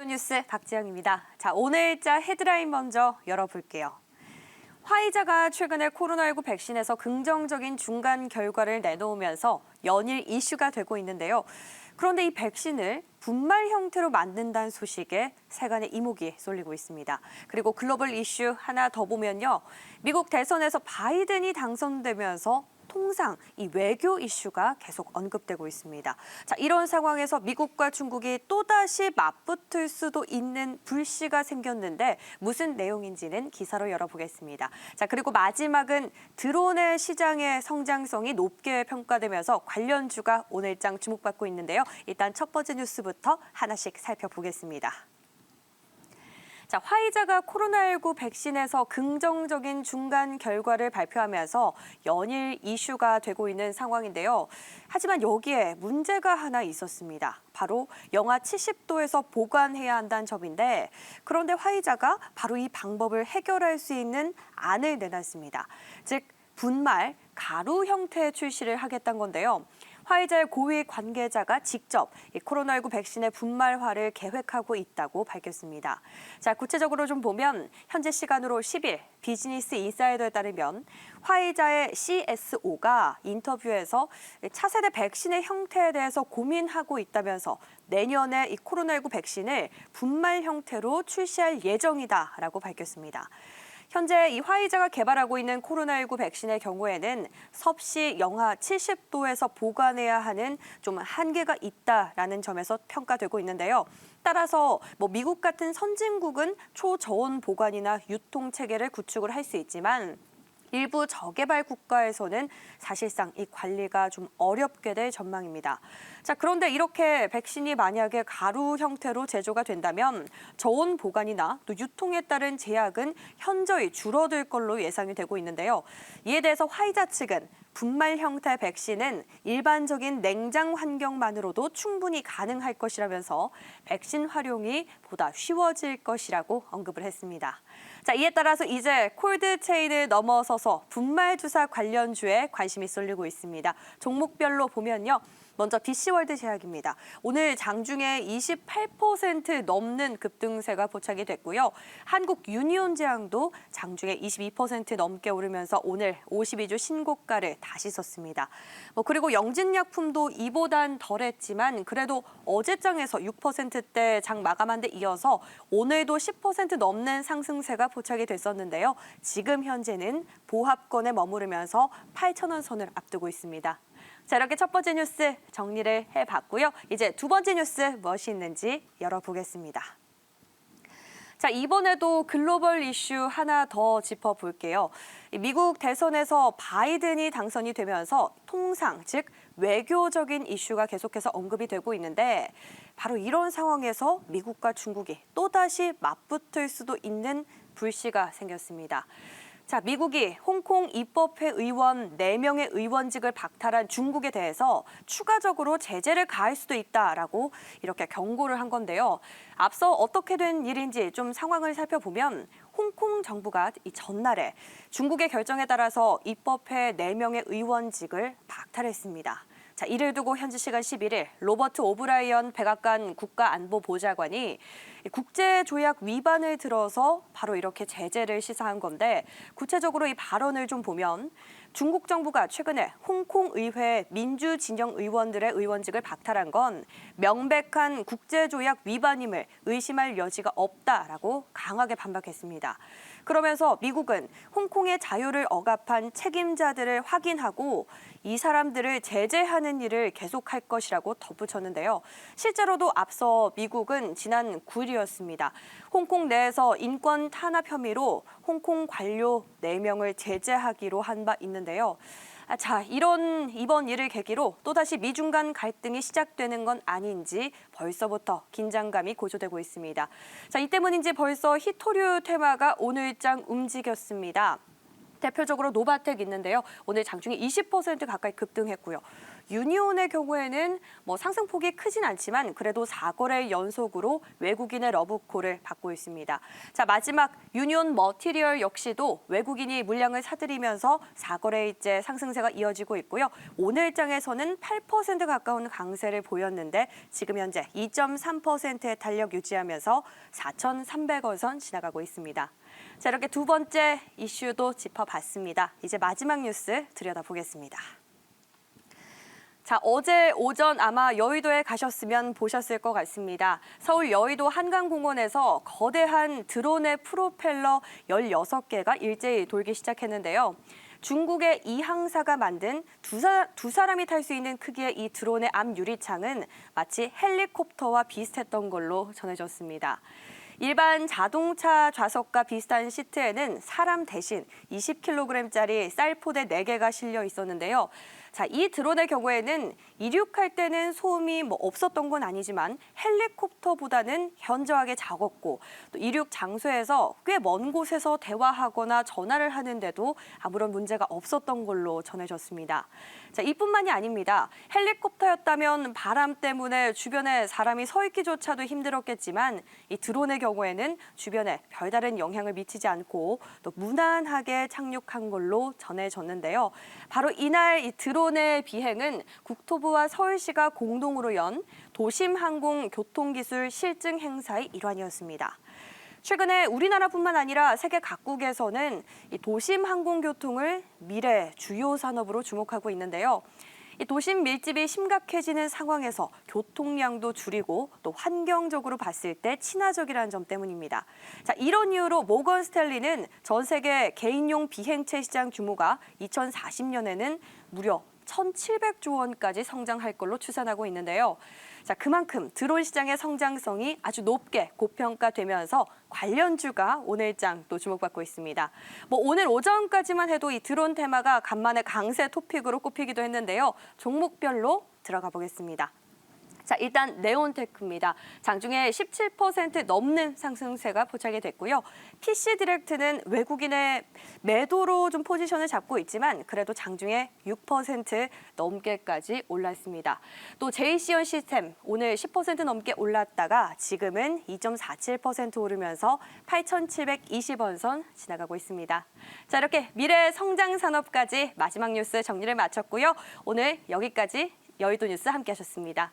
뉴스 박지영입니다. 자, 오늘자 헤드라인 먼저 열어볼게요. 화이자가 최근에 코로나19 백신에서 긍정적인 중간 결과를 내놓으면서 연일 이슈가 되고 있는데요. 그런데 이 백신을 분말 형태로 만든다는 소식에 세간의 이목이 쏠리고 있습니다. 그리고 글로벌 이슈 하나 더 보면요. 미국 대선에서 바이든이 당선되면서 통상 이 외교 이슈가 계속 언급되고 있습니다. 자, 이런 상황에서 미국과 중국이 또다시 맞붙을 수도 있는 불씨가 생겼는데 무슨 내용인지는 기사로 열어보겠습니다. 자, 그리고 마지막은 드론의 시장의 성장성이 높게 평가되면서 관련주가 오늘장 주목받고 있는데요. 일단 첫 번째 뉴스부터 하나씩 살펴보겠습니다. 자, 화이자가 코로나19 백신에서 긍정적인 중간 결과를 발표하면서 연일 이슈가 되고 있는 상황인데요. 하지만 여기에 문제가 하나 있었습니다. 바로 영하 70도에서 보관해야 한다는 점인데 그런데 화이자가 바로 이 방법을 해결할 수 있는 안을 내놨습니다. 즉, 분말, 가루 형태의 출시를 하겠다는 건데요. 화이자의 고위 관계자가 직접 이 코로나19 백신의 분말화를 계획하고 있다고 밝혔습니다. 자, 구체적으로 좀 보면 현재 시간으로 10일 비즈니스 인사이더에 따르면 화이자의 CSO가 인터뷰에서 차세대 백신의 형태에 대해서 고민하고 있다면서 내년에 이 코로나19 백신을 분말 형태로 출시할 예정이다라고 밝혔습니다. 현재 이 화이자가 개발하고 있는 코로나19 백신의 경우에는 섭씨 영하 70도에서 보관해야 하는 좀 한계가 있다라는 점에서 평가되고 있는데요. 따라서 미국 같은 선진국은 초저온 보관이나 유통 체계를 구축을 할 수 있지만 일부 저개발 국가에서는 사실상 이 관리가 좀 어렵게 될 전망입니다. 자, 그런데 이렇게 백신이 만약에 가루 형태로 제조가 된다면 저온 보관이나 또 유통에 따른 제약은 현저히 줄어들 걸로 예상이 되고 있는데요. 이에 대해서 화이자 측은 분말 형태 백신은 일반적인 냉장 환경만으로도 충분히 가능할 것이라면서 백신 활용이 보다 쉬워질 것이라고 언급을 했습니다. 자, 이에 따라서 이제 콜드체인을 넘어서서 분말 주사 관련주에 관심이 쏠리고 있습니다. 종목별로 보면요. 먼저 BC월드 제약입니다. 오늘 장중에 28% 넘는 급등세가 포착이 됐고요. 한국 유니온제약도 장중에 22% 넘게 오르면서 오늘 52주 신고가를 다시 썼습니다. 그리고 영진약품도 이보단 덜했지만 그래도 어제장에서 6%대 장 마감한 데 이어서 오늘도 10% 넘는 상승세가 포착이 됐었는데요. 지금 현재는 보합권에 머무르면서 8,000원 선을 앞두고 있습니다. 자, 이렇게 첫 번째 뉴스 정리를 해봤고요. 이제 두 번째 뉴스 무엇이 있는지 열어보겠습니다. 자, 이번에도 글로벌 이슈 하나 더 짚어볼게요. 미국 대선에서 바이든이 당선이 되면서 통상, 즉 외교적인 이슈가 계속해서 언급이 되고 있는데 바로 이런 상황에서 미국과 중국이 또다시 맞붙을 수도 있는 불씨가 생겼습니다. 자, 미국이 홍콩 입법회 의원 4명의 의원직을 박탈한 중국에 대해서 추가적으로 제재를 가할 수도 있다라고 이렇게 경고를 한 건데요. 앞서 어떻게 된 일인지 좀 상황을 살펴보면 홍콩 정부가 이 전날에 중국의 결정에 따라서 입법회 4명의 의원직을 박탈했습니다. 자, 이를 두고 현지 시간 11일 로버트 오브라이언 백악관 국가안보보좌관이 국제조약 위반을 들어서 바로 이렇게 제재를 시사한 건데 구체적으로 이 발언을 좀 보면 중국 정부가 최근에 홍콩 의회 민주진영 의원들의 의원직을 박탈한 건 명백한 국제조약 위반임을 의심할 여지가 없다라고 강하게 반박했습니다. 그러면서 미국은 홍콩의 자유를 억압한 책임자들을 확인하고 이 사람들을 제재하는 일을 계속할 것이라고 덧붙였는데요. 실제로도 앞서 미국은 지난 9일이었습니다. 홍콩 내에서 인권 탄압 혐의로 홍콩 관료 4명을 제재하기로 한 바 있는데요. 자, 이번 일을 계기로 또다시 미중 간 갈등이 시작되는 건 아닌지 벌써부터 긴장감이 고조되고 있습니다. 자, 이 때문인지 벌써 히토류 테마가 오늘장 움직였습니다. 대표적으로 노바텍 있는데요. 오늘 장중에 20% 가까이 급등했고요. 유니온의 경우에는 상승폭이 크진 않지만 그래도 4거래 연속으로 외국인의 러브콜을 받고 있습니다. 자, 마지막 유니온 머티리얼 역시도 외국인이 물량을 사들이면서 4거래일째 상승세가 이어지고 있고요. 오늘장에서는 8% 가까운 강세를 보였는데 지금 현재 2.3%의 탄력 유지하면서 4,300원 선 지나가고 있습니다. 자, 이렇게 두 번째 이슈도 짚어봤습니다. 이제 마지막 뉴스 들여다보겠습니다. 자, 어제 오전 아마 여의도에 가셨으면 보셨을 것 같습니다. 서울 여의도 한강공원에서 거대한 드론의 프로펠러 16개가 일제히 돌기 시작했는데요. 중국의 이 항사가 만든 두 사람이 탈 수 있는 크기의 이 드론의 앞 유리창은 마치 헬리콥터와 비슷했던 걸로 전해졌습니다. 일반 자동차 좌석과 비슷한 시트에는 사람 대신 20kg짜리 쌀포대 4개가 실려 있었는데요. 자, 이 드론의 경우에는 이륙할 때는 소음이 없었던 건 아니지만 헬리콥터보다는 현저하게 작았고 또 이륙 장소에서 꽤 먼 곳에서 대화하거나 전화를 하는데도 아무런 문제가 없었던 걸로 전해졌습니다. 자, 이뿐만이 아닙니다. 헬리콥터였다면 바람 때문에 주변에 사람이 서 있기조차도 힘들었겠지만 이 드론의 경우에는 주변에 별다른 영향을 미치지 않고 또 무난하게 착륙한 걸로 전해졌는데요. 바로 이날 이 드론의 비행은 국토부와 서울시가 공동으로 연 도심항공교통기술 실증 행사의 일환이었습니다. 최근에 우리나라뿐만 아니라 세계 각국에서는 이 도심항공교통을 미래 주요 산업으로 주목하고 있는데요. 이 도심 밀집이 심각해지는 상황에서 교통량도 줄이고 또 환경적으로 봤을 때 친화적이라는 점 때문입니다. 자, 이런 이유로 모건 스탠리는 전 세계 개인용 비행체 시장 규모가 2040년에는 무려 1,700조 원까지 성장할 걸로 추산하고 있는데요. 자, 그만큼 드론 시장의 성장성이 아주 높게 고평가되면서 관련주가 오늘장 또 주목받고 있습니다. 오늘 오전까지만 해도 이 드론 테마가 간만에 강세 토픽으로 꼽히기도 했는데요. 종목별로 들어가 보겠습니다. 자, 일단 네온테크입니다. 장중에 17% 넘는 상승세가 포착이 됐고요. PC디렉트는 외국인의 매도로 좀 포지션을 잡고 있지만 그래도 장중에 6% 넘게까지 올랐습니다. 또 JC원 시스템 오늘 10% 넘게 올랐다가 지금은 2.47% 오르면서 8,720원 선 지나가고 있습니다. 자, 이렇게 미래 성장 산업까지 마지막 뉴스 정리를 마쳤고요. 오늘 여기까지 여의도 뉴스 함께 하셨습니다.